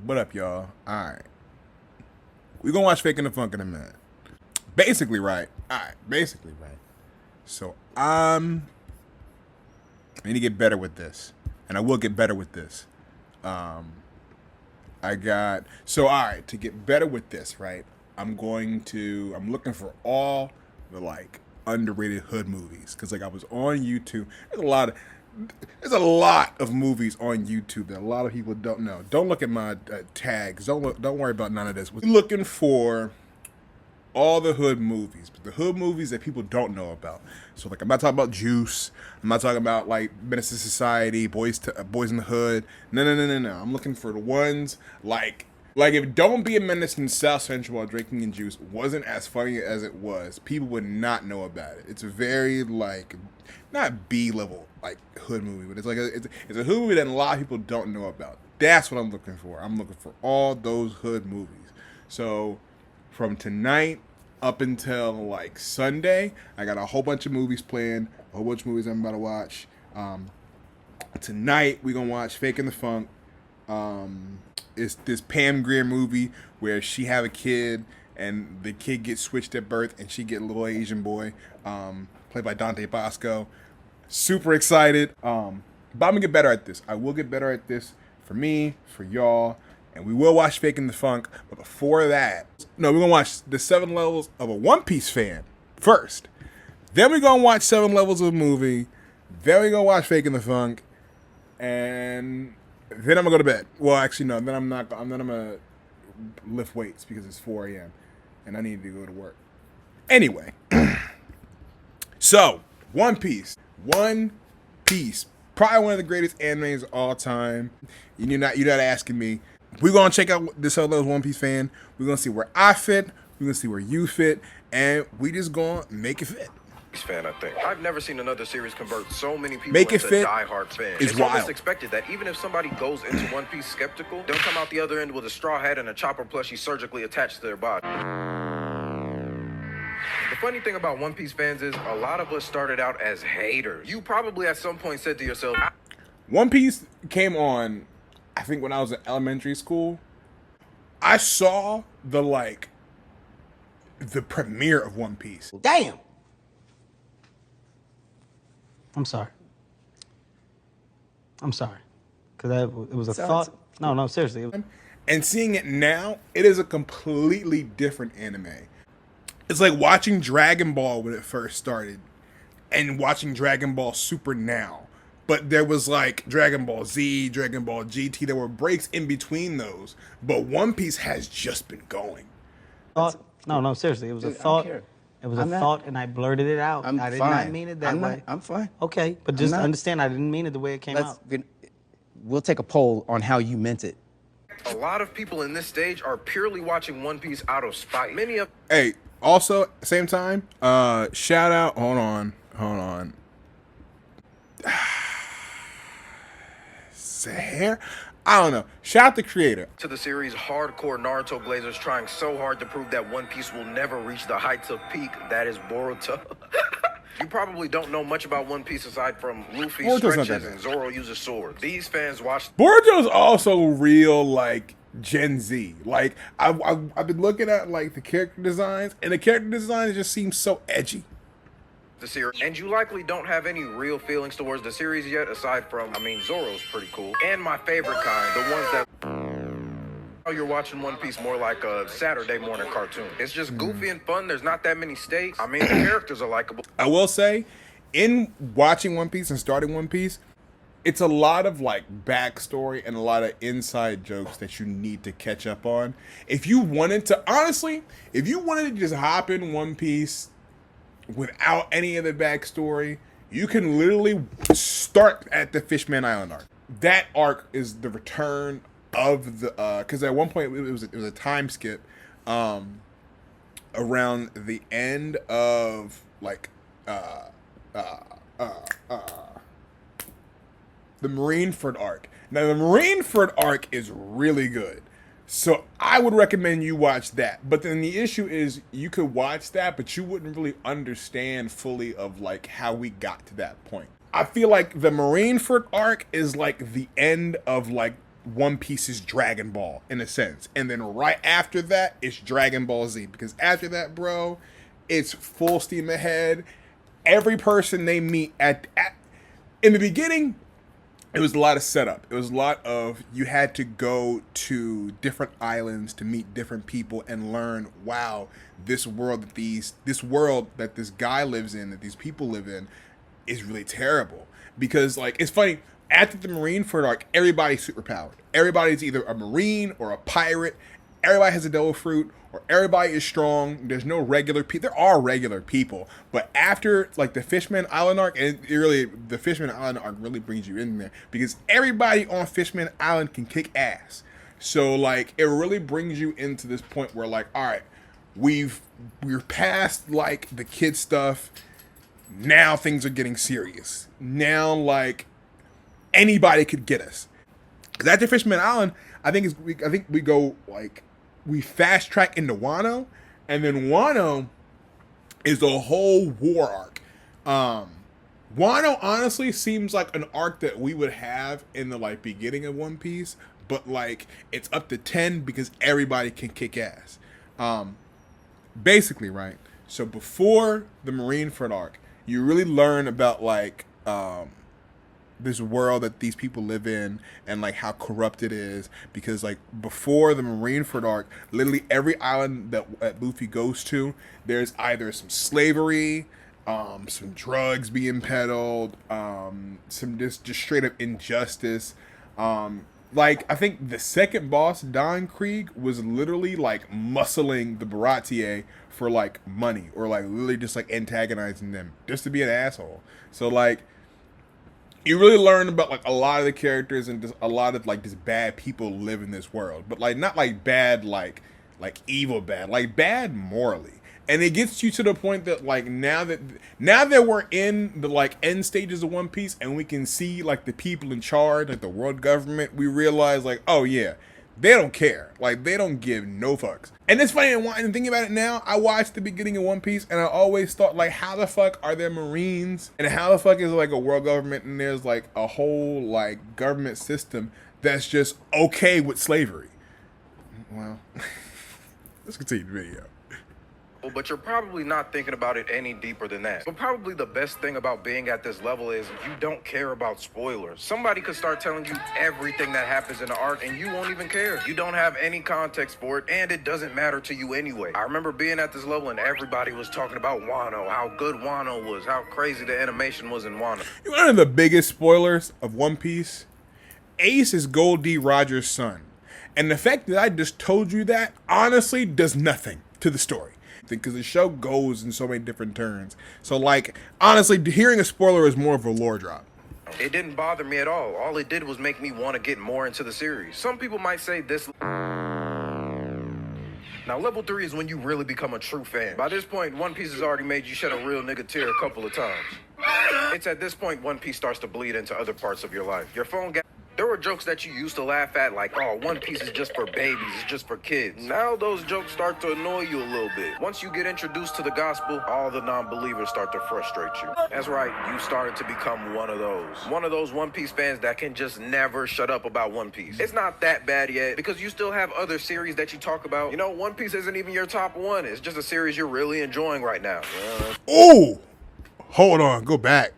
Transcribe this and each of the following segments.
What up, y'all? Alright. We gonna watch Faking the Funk in a minute. Basically right. Alright, basically right. So I need to get better with this. And I will get better with this. Alright, to get better with this, right? I'm looking for all the like underrated hood movies. Cause like I was on YouTube. There's a lot of movies on YouTube that a lot of people don't know. Don't look at my tags. Don't worry about none of this. We're looking for all the hood movies, but the hood movies that people don't know about. So like I'm not talking about Juice. I'm not talking about like Menace to Society, Boys in the Hood. No. I'm looking for the ones like if Don't Be a Menace in South Central while drinking and juice wasn't as funny as it was, people would not know about it. It's a very like not B level like hood movie, but it's like it's a hood movie that a lot of people don't know about. That's what I'm looking for. I'm looking for all those hood movies. So from tonight up until like Sunday, I got a whole bunch of movies planned, a whole bunch of movies I'm about to watch. Tonight we gonna watch Faking the Funk. It's this Pam Grier movie where she have a kid and the kid gets switched at birth and she get a little Asian boy, played by Dante Bosco. Super excited. But I'm gonna get better at this. I will get better at this for me, for y'all, and we will watch Faking the Funk. But before that, no, we're gonna watch the 7 levels of a One Piece fan first. Then we're gonna watch 7 levels of a movie. Then we're gonna watch Faking the Funk, and then I'm gonna go to bed. Well, actually, no. Then I'm not. Then I'm gonna lift weights because it's 4 a.m. and I need to go to work. Anyway, so One Piece. One Piece. Probably one of the greatest animes of all time. You're not asking me. We're gonna check out this other One Piece fan. We're gonna see where I fit. We're gonna see where you fit, and we just gonna make it fit. Fan, I think. I've never seen another series convert so many people Make it into fit diehard fans. is It's wild. almost expected that even if somebody goes into One Piece skeptical, they'll come out the other end with a straw hat and a chopper plushie surgically attached to their body. The funny thing about One Piece fans is a lot of us started out as haters. You probably at some point said to yourself, One Piece came on, I think when I was in elementary school. I saw the premiere of One Piece. Damn. I'm sorry. Because it was a thought. No, seriously. And seeing it now, it is a completely different anime. It's like watching Dragon Ball when it first started and watching Dragon Ball Super now. But there was like Dragon Ball Z, Dragon Ball GT. There were breaks in between those. But One Piece has just been going. No, seriously. It was a Dude, I don't thought. care. It was a thought, and I blurted it out. I'm I did fine. not mean it that way. I'm fine. Okay, but just understand I didn't mean it the way it came out. We'll take a poll on how you meant it. a lot of people in this stage are purely watching One Piece out of spite. Many of Hey, also, same time, shout out, hold on. Hair? I don't know. Shout out the creator. to the series hardcore Naruto Blazers trying so hard to prove that One Piece will never reach the heights of peak that is Boruto. You probably don't know much about One Piece aside from Luffy Boruto's not that stretches bad. and Zoro uses swords. These fans watch Boruto's also real, like, Gen Z. Like, I've been looking at, like, the character designs, and the character designs just seem so edgy. the series, and you likely don't have any real feelings towards the series yet, aside from, Zoro's pretty cool. And my favorite kind, the ones that you're watching One Piece more like a Saturday morning cartoon. It's just goofy and fun. There's not that many stakes. The characters are likable. I will say, in watching One Piece and starting One Piece, it's a lot of like backstory and a lot of inside jokes that you need to catch up on. If you wanted to, honestly, if you wanted to just hop in One Piece without any of the backstory, you can literally start at the Fishman Island arc. That arc is the return of the, because at one point it was a time skip, around the end of like, the Marineford arc. Now the Marineford arc is really good, so I would recommend you watch that. But then the issue is you could watch that, but you wouldn't really understand fully of like how we got to that point. I feel like the Marineford arc is like the end of like One Piece is Dragon Ball in a sense, and then right after that it's Dragon Ball Z, because after that, bro, it's full steam ahead. Every person they meet at in the beginning, it was a lot of setup. It was a lot of, you had to go to different islands to meet different people and learn, wow, this world that this guy lives in, that these people live in, is really terrible. Because like, it's funny, after the Marineford arc, everybody's superpowered. Everybody's either a Marine or a pirate. Everybody has a devil fruit, or everybody is strong. There's no regular people. There are regular people, but after like the Fishman Island arc, and the Fishman Island arc really brings you in there, because everybody on Fishman Island can kick ass. So like, it really brings you into this point where like, all right, we're past like the kid stuff. Now things are getting serious. Now like, anybody could get us. Because after Fishman Island, I think we go like, we fast track into Wano, and then Wano is a whole war arc. Wano honestly seems like an arc that we would have in the like beginning of One Piece, but like it's up to 10 because everybody can kick ass. Basically, right? So before the Marineford arc, you really learn about like this world that these people live in, and like how corrupt it is, because like before the Marineford arc, literally every island that Luffy goes to, there's either some slavery, some drugs being peddled, some just straight up injustice. Like I think the second boss, Don Krieg, was literally like muscling the Baratier for like money, or like literally just like antagonizing them just to be an asshole. So like, you really learn about like a lot of the characters, and just a lot of like just bad people live in this world, but like not like bad like evil bad, like bad morally. And it gets you to the point that like now that we're in the like end stages of One Piece, and we can see like the people in charge, like the world government, we realize like, oh yeah, they don't care. Like they don't give no fucks. And it's funny, and thinking about it now, I watched the beginning of One Piece, and I always thought like, how the fuck are there Marines, and how the fuck is like a world government, and there's like a whole like government system that's just okay with slavery? Well, let's continue the video. But you're probably not thinking about it any deeper than that. But probably the best thing about being at this level is you don't care about spoilers. Somebody could start telling you everything that happens in the arc, and you won't even care. You don't have any context for it, and it doesn't matter to you anyway. I remember being at this level and everybody was talking about Wano, how good Wano was, how crazy the animation was in Wano. You know, one of the biggest spoilers of One Piece, Ace is Gold D. Rogers' son. And the fact that I just told you that honestly does nothing to the story, because the show goes in so many different turns. So like, honestly, hearing a spoiler is more of a lore drop. It didn't bother me at all. All it did was make me want to get more into the series. Some people might say this. Now, level 3 is when you really become a true fan. By this point, One Piece has already made you shed a real nigga tear a couple of times. It's at this point One Piece starts to bleed into other parts of your life. Your phone got... There were jokes that you used to laugh at, like, oh, One Piece is just for babies, it's just for kids. Now those jokes start to annoy you a little bit. Once you get introduced to the gospel, all the non-believers start to frustrate you. That's right, you started to become one of those. One of those One Piece fans that can just never shut up about One Piece. It's not that bad yet, because you still have other series that you talk about. You know, One Piece isn't even your top one. It's just a series you're really enjoying right now. Oh! Hold on, go back.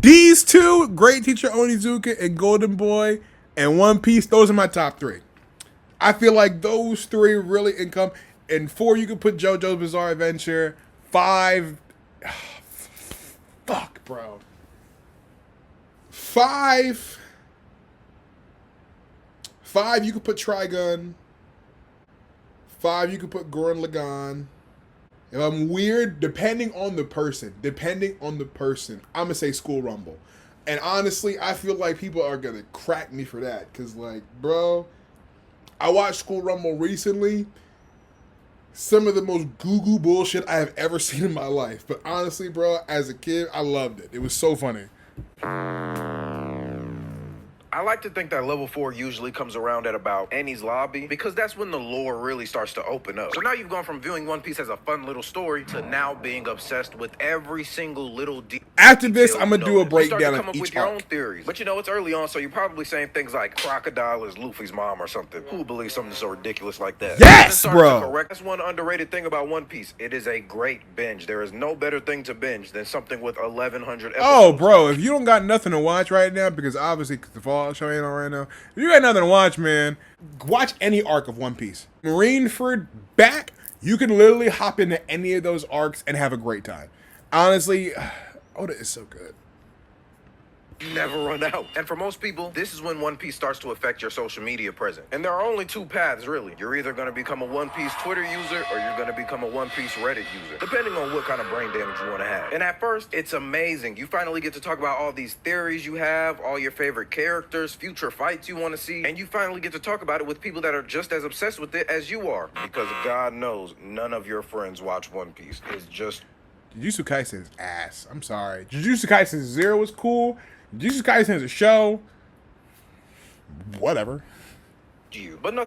These two, Great Teacher Onizuka and Golden Boy and One Piece, those are my top 3. I feel like those 3 really income. And 4, you could put JoJo's Bizarre Adventure. 5, fuck, bro. 5, you could put Trigun. 5, you could put Gurren Lagann. If I'm weird, depending on the person, I'm gonna say School Rumble. And honestly, I feel like people are gonna crack me for that, because like, bro, I watched School Rumble recently. Some of the most goo-goo bullshit I have ever seen in my life. But honestly, bro, as a kid, I loved it. It was so funny. I like to think that level 4 usually comes around at about Annie's lobby because that's when the lore really starts to open up. So now you've gone from viewing One Piece as a fun little story to now being obsessed with every single little detail. After this, I'm gonna do a breakdown you start to of come up each with your arc. own theories. But you know, it's early on, so you're probably saying things like Crocodile is Luffy's mom or something. Who would believe something so ridiculous like that? Yes, Then starting to bro. correct. That's one underrated thing about One Piece. It is a great binge. There is no better thing to binge than something with 1,100 episodes. Oh, bro, if you don't got nothing to watch right now, because obviously the Fallout show ain't on right now, if you got nothing to watch, man, watch any arc of One Piece. Marineford back, you can literally hop into any of those arcs and have a great time. Honestly, Oda is so good. Never run out. And for most people, this is when One Piece starts to affect your social media presence. And there are only two paths, really. You're either going to become a One Piece Twitter user or you're going to become a One Piece Reddit user, depending on what kind of brain damage you want to have. And at first, it's amazing. You finally get to talk about all these theories you have, all your favorite characters, future fights you want to see, and you finally get to talk about it with people that are just as obsessed with it as you are. Because God knows, none of your friends watch One Piece. It's just... Jujutsu Kaisen is ass. I'm sorry. Jujutsu Kaisen Zero was cool. Jujutsu Kaisen is a show. Whatever. you. But no.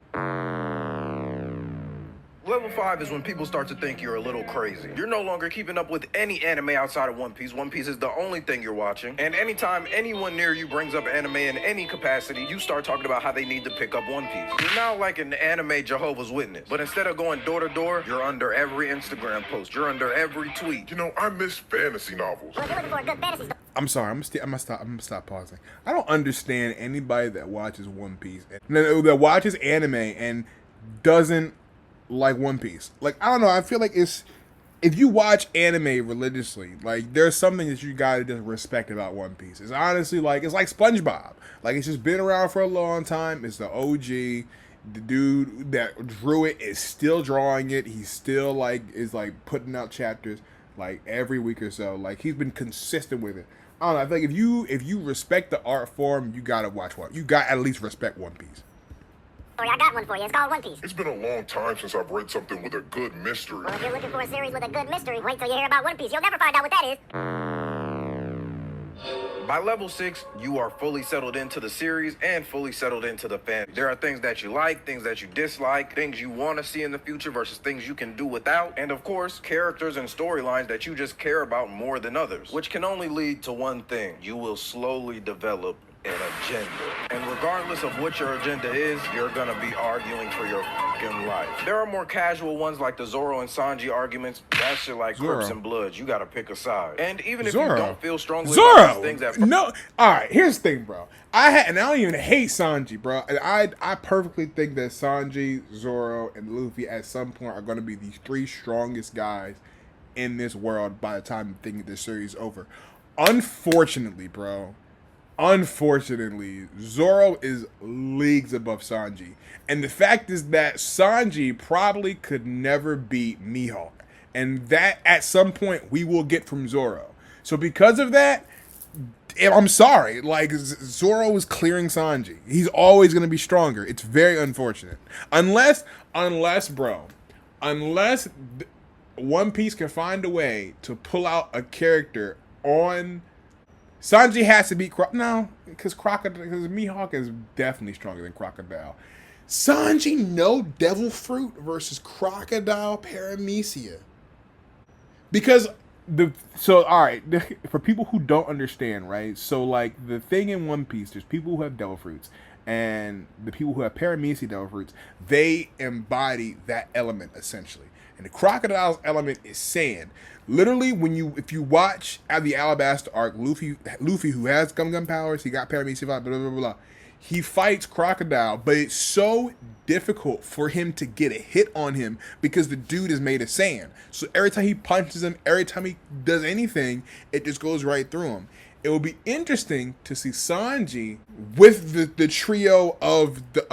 Level 5 is when people start to think you're a little crazy. You're no longer keeping up with any anime outside of One Piece. One Piece is the only thing you're watching. And anytime anyone near you brings up anime in any capacity, you start talking about how they need to pick up One Piece. You're now like an anime Jehovah's Witness. But instead of going door to door, you're under every Instagram post. You're under every tweet. You know, I miss fantasy novels. Well, if you're looking for a good fantasy story. I'm sorry. I'm gonna stop pausing. I don't understand anybody that watches One Piece, that watches anime and doesn't like One Piece. Like, I don't know. I feel like if you watch anime religiously, like, there's something that you gotta just respect about One Piece. It's honestly it's like SpongeBob. Like, it's just been around for a long time. It's the OG. The dude that drew it is still drawing it. He's still is putting out chapters like every week or so. Like, he's been consistent with it. I don't know. I think if you respect the art form, you gotta watch one. You got at least respect One Piece. I got one for you. It's called One Piece. It's been a long time since I've read something with a good mystery. Well, if you're looking for a series with a good mystery, wait till you hear about One Piece. You'll never find out what that is. By level 6, you are fully settled into the series and fully settled into the fan. There are things that you like, things that you dislike, things you want to see in the future versus things you can do without, and of course, characters and storylines that you just care about more than others, which can only lead to one thing. You will slowly develop an agenda. And regardless of what your agenda is, you're gonna be arguing for your fucking life. There are more casual ones like the Zoro and Sanji arguments. That shit like Zoro. Crips and Bloods. You gotta pick a side. And even if Zoro. you don't feel strongly about these things at No. All right. Here's the thing, bro. I don't even hate Sanji, bro. And I perfectly think that Sanji, Zoro, and Luffy at some point are going to be the three strongest guys in this world by the time this series is over. Unfortunately, Zoro is leagues above Sanji. And the fact is that Sanji probably could never beat Mihawk. And that, at some point, we will get from Zoro. So because of that, I'm sorry. Like, Zoro is clearing Sanji. He's always going to be stronger. It's very unfortunate. Unless One Piece can find a way to pull out a character on... Sanji has to beat no, because Mihawk is definitely stronger than Crocodile. Sanji, no Devil Fruit versus Crocodile Paramecia. Because all right, for people who don't understand, right? So, like, the thing in One Piece, there's people who have Devil Fruits, and the people who have Paramecia Devil Fruits, they embody that element essentially. And the Crocodile's element is sand. Literally, if you watch at the Alabasta arc, Luffy who has Gum powers, he got Paramecia, blah, blah, blah, blah. He fights Crocodile, but it's so difficult for him to get a hit on him because the dude is made of sand. So every time he punches him, every time he does anything, it just goes right through him. It will be interesting to see Sanji with the trio of the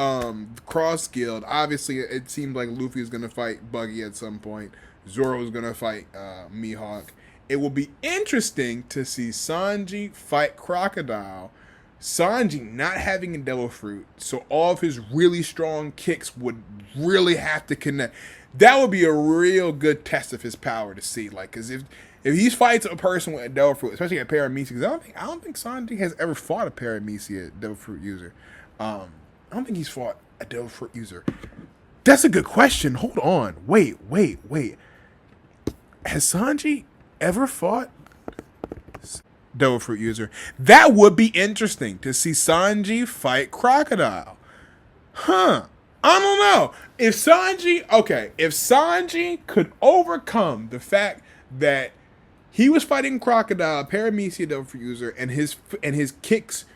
Cross Guild. Obviously, it seems like Luffy is going to fight Buggy at some point. Zoro is going to fight Mihawk. It will be interesting to see Sanji fight Crocodile. Sanji not having a Devil Fruit, so all of his really strong kicks would really have to connect. That would be a real good test of his power to see. Like, because if he fights a person with a devil fruit, especially a paramecia, because I don't think Sanji has ever fought a paramecia devil fruit user. I don't think he's fought a devil fruit user. That's a good question. Hold on. Wait. Has Sanji ever fought devil fruit user? That would be interesting to see Sanji fight Crocodile. Huh. I don't know. If Sanji could overcome the fact that he was fighting Crocodile, Paramecia devil fruit user, and his kicks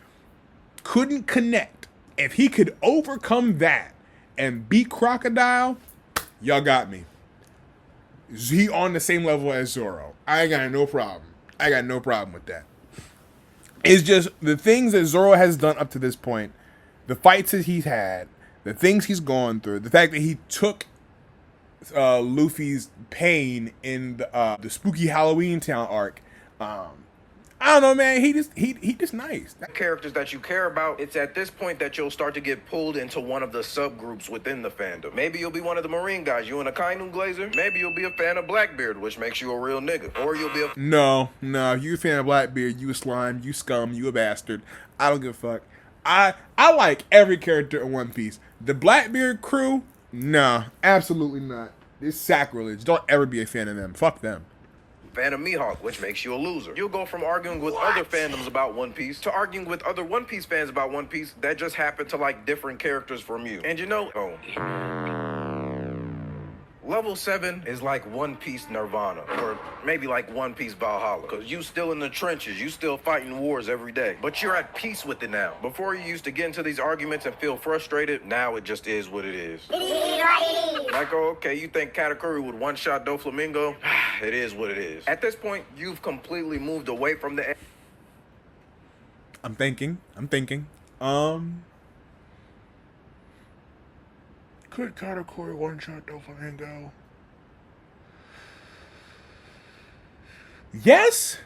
couldn't connect. If he could overcome that and beat Crocodile, y'all got me. Is he on the same level as Zoro? I ain't got no problem. I got no problem with that. It's just the things that Zoro has done up to this point, the fights that he's had, the things he's gone through, the fact that he took Luffy's pain in the spooky Halloween Town arc. I don't know, man. He just nice. Characters that you care about, it's at this point that you'll start to get pulled into one of the subgroups within the fandom. Maybe you'll be one of the Marine guys, you and a Kainu Glazer. Maybe you'll be a fan of Blackbeard, which makes you a real nigga. Or you'll be a... No. If you a fan of Blackbeard, you a slime, you scum, you a bastard. I don't give a fuck. I like every character in One Piece. The Blackbeard crew, nah, absolutely not. It's sacrilege. Don't ever be a fan of them. Fuck them. Fan of Mihawk, which makes you a loser. You'll go from arguing with other fandoms about One Piece to arguing with other One Piece fans about One Piece that just happen to like different characters from you. And you know, level 7 is like One Piece Nirvana, or maybe like One Piece Valhalla, because you still in the trenches, you still fighting wars every day, but you're at peace with it now. Before you used to get into these arguments and feel frustrated, now it just is what it is. Like, oh, okay, you think Katakuri would one-shot Doflamingo? It is what it is. At this point, you've completely moved away from the... I'm thinking. Could Katakuri one-shot Doflamingo? Yes?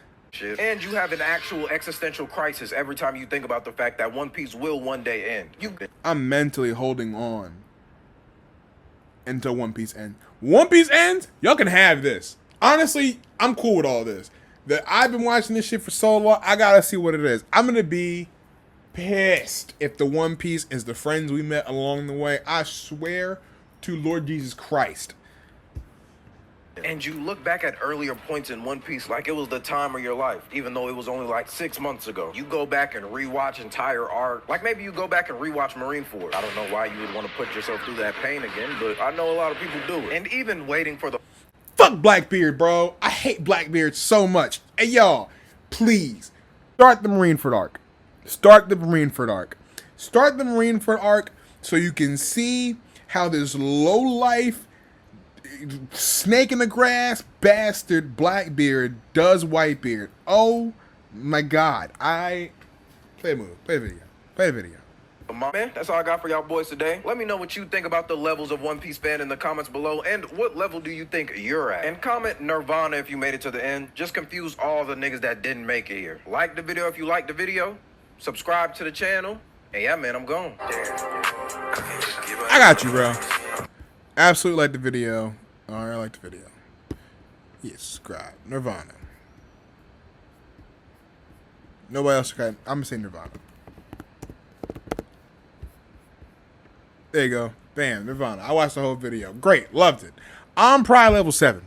And you have an actual existential crisis every time you think about the fact that One Piece will one day end. I'm mentally holding on until One Piece ends. One Piece ends? Y'all can have this. Honestly, I'm cool with all this. That I've been watching this shit for so long, I gotta see what it is. I'm gonna be pissed if the One Piece is the friends we met along the way. I swear to Lord Jesus Christ. And you look back at earlier points in One Piece like it was the time of your life, even though it was only like 6 months ago. You go back and rewatch entire arc. Like maybe you go back and rewatch Marineford. I don't know why you would want to put yourself through that pain again, but I know a lot of people do it. And even waiting for the... Fuck Blackbeard, bro. I hate Blackbeard so much. Hey, y'all, please, start the Marineford arc. Start the Marineford arc so you can see how this low-life, snake in the grass bastard Blackbeard does Whitebeard. Oh my god. Play a video. Man, that's all I got for y'all boys today. Let me know what you think about the levels of One Piece fan in the comments below, and what level do you think you're at? And comment Nirvana if you made it to the end. Just confuse all the niggas that didn't make it here. Like the video if you liked the video. Subscribe to the channel. And yeah, man, I'm gone. I got you, bro. Absolutely like the video. I like the video. Yeah, subscribe. Nirvana. Nobody else can. I'm gonna say Nirvana. There you go. Bam, Nirvana. I watched the whole video. Great. Loved it. I'm probably level 7.